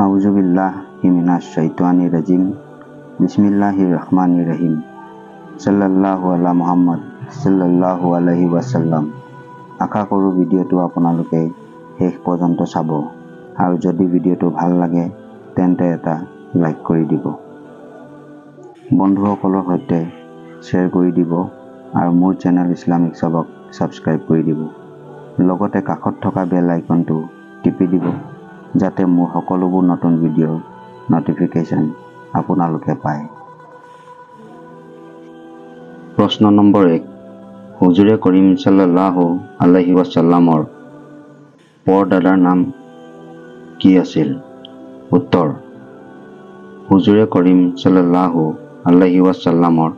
আউযুবিল্লাহি মিনাশ শাইতানিৰ ৰাজিম। বিসমিল্লাহিৰ ৰহমানিৰ ৰহিম। সাল্লাল্লাহু আলা মুহাম্মদ সাল্লাল্লাহু আলাইহি ওয়াসাল্লাম। আশা কৰোঁ ভিডিঅ'টো আপোনালোকে শেষ পৰ্যন্ত চাব আৰু যদি ভিডিঅ'টো ভাল লাগে তেন্তে এটা লাইক কৰি দিব, বন্ধুসকলৰ সৈতে শ্বেয়াৰ কৰি দিব আৰু মোৰ চেনেল ইছলামিক চাবক ছাবস্ক্ৰাইব কৰি দিব। লগতে কাষত থকা বেল আইকনটো টিপি দিব যাতে মোৰ সকলোবোৰ নতুন ভিডিঅ'ৰ নটিফিকেশ্যন আপোনালোকে পায়। প্ৰশ্ন নম্বৰ 1, হুজুৰে কৰিম সাল্লাল্লাহু আলাইহি ওয়াসাল্লামৰ পৰদাদাৰ নাম কি আছিল? উত্তৰ, হুজুৰে কৰিম সাল্লাল্লাহু আলাইহি ওয়াসাল্লামৰ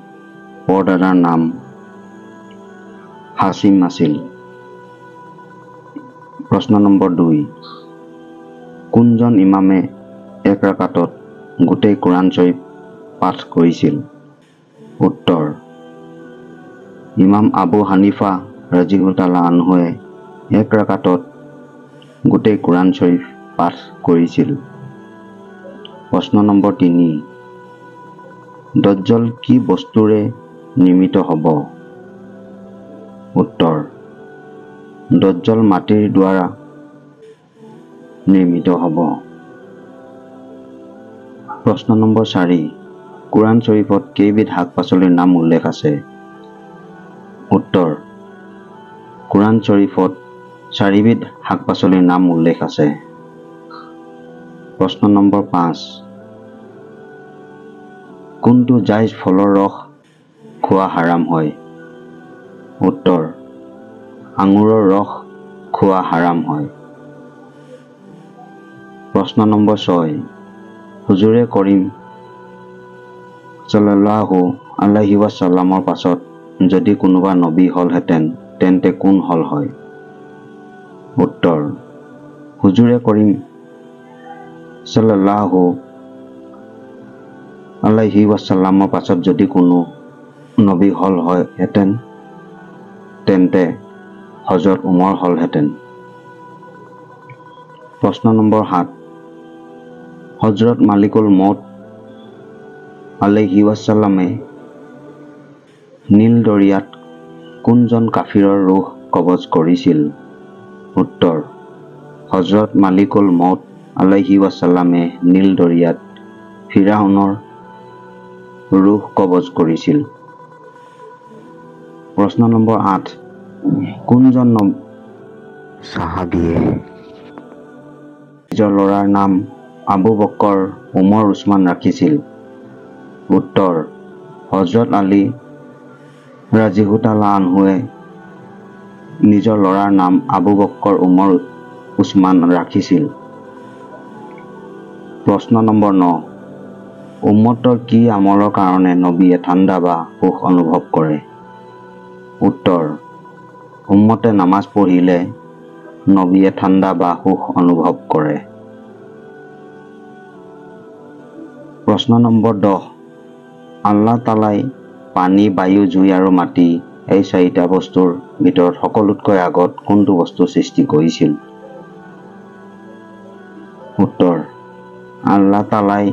পৰদাদাৰ নাম হাছিম আছিল। প্ৰশ্ন নম্বৰ 2, কোনজন ইমামে এক ৰাকাতত গোটেই কোৰাণ শৰীফ পাঠ কৰিছিল? উত্তৰ, ইমাম আবু হানিফা ৰাদিয়াল্লাহু আনহুৱে এক ৰাকাতত গোটেই কোৰাণ শৰীফ পাঠ কৰিছিল। প্ৰশ্ন নম্বৰ 3, দজ্জল কি বস্তুৰে নিৰ্মিত হ'ব? উত্তৰ, দজ্জল মাটিৰ দ্বাৰা নিৰ্মিত হ'ব। প্ৰশ্ন নম্বৰ 4, কোৰাণ শৰীফত কেইবিধ শাক-পাচলিৰ নাম উল্লেখ আছে? উত্তৰ, কোৰাণ শৰীফত 4বিধ শাক-পাচলিৰ নাম উল্লেখ আছে। প্ৰশ্ন নম্বৰ 5, কোনটো জায়েজ ফলৰ ৰস খোৱা হাৰাম হয়? উত্তৰ, আঙুৰৰ ৰস খোৱা হাৰাম হয়। প্ৰশ্ন নম্বৰ 6, হুজুৰে কৰিম সাল্লাল্লাহু আলাইহি ওয়াসাল্লামৰ পাছত যদি কোনোবা নবী হ'লহেঁতেন তেন্তে কোন হ'ল হয়? উত্তৰ, হুজুৰে কৰিম সাল্লাল্লাহু আলাইহি ওয়াসাল্লামৰ পাছত যদি কোনো নবী হ'লহেঁতেন তেন্তে হযৰত উমৰ হ'লহেঁতেন। প্ৰশ্ন নম্বৰ 7, হযৰত মালিকুল মউত আলাইহি ওয়াসাল্লামে নীল দৰিয়াত কোনজন কাফিৰৰ ৰুহ কবজ কৰিছিল? উত্তৰ, হযৰত মালিকুল মউত আলাইহি ওয়াসাল্লামে নীল দৰিয়াত ফিৰাউনৰ ৰুহ কবজ কৰিছিল। প্ৰশ্ন নম্বৰ 8, কোনজন সাহাবীয়ে নিজৰ ল'ৰাৰ নাম আবু বকৰ, উমৰ, উছমান ৰাখিছিল? উত্তৰ, হযৰত আলী ৰাদিয়াল্লাহু আনহুৱে নিজৰ ল'ৰাৰ নাম আবু বকৰ, উমৰ, উছমান ৰাখিছিল। প্ৰশ্ন নম্বৰ 9, উম্মতৰ কি আমলৰ কাৰণে নবীয়ে ঠাণ্ডা বা সুখ অনুভৱ কৰে? উত্তৰ, উম্মতে নামাজ পঢ়িলে নবীয়ে ঠাণ্ডা বা সুখ অনুভৱ কৰে। প্ৰশ্ন নম্বৰ 10, আল্লাহ তাআলাই পানী, বায়ু, জুই আৰু মাটি এই 4টা বস্তুৰ ভিতৰত সকলোতকৈ আগত কোনটো বস্তু সৃষ্টি কৰিছিল? উত্তৰ, আল্লাহ তাআলাই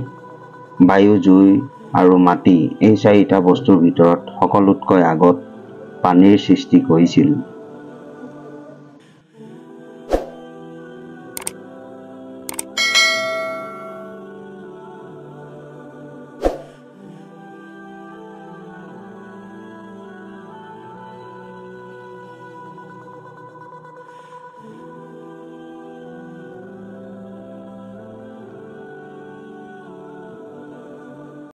বায়ু, জুই আৰু মাটি এই 4টা বস্তুৰ ভিতৰত সকলোতকৈ আগত পানীৰ সৃষ্টি কৰিছিল।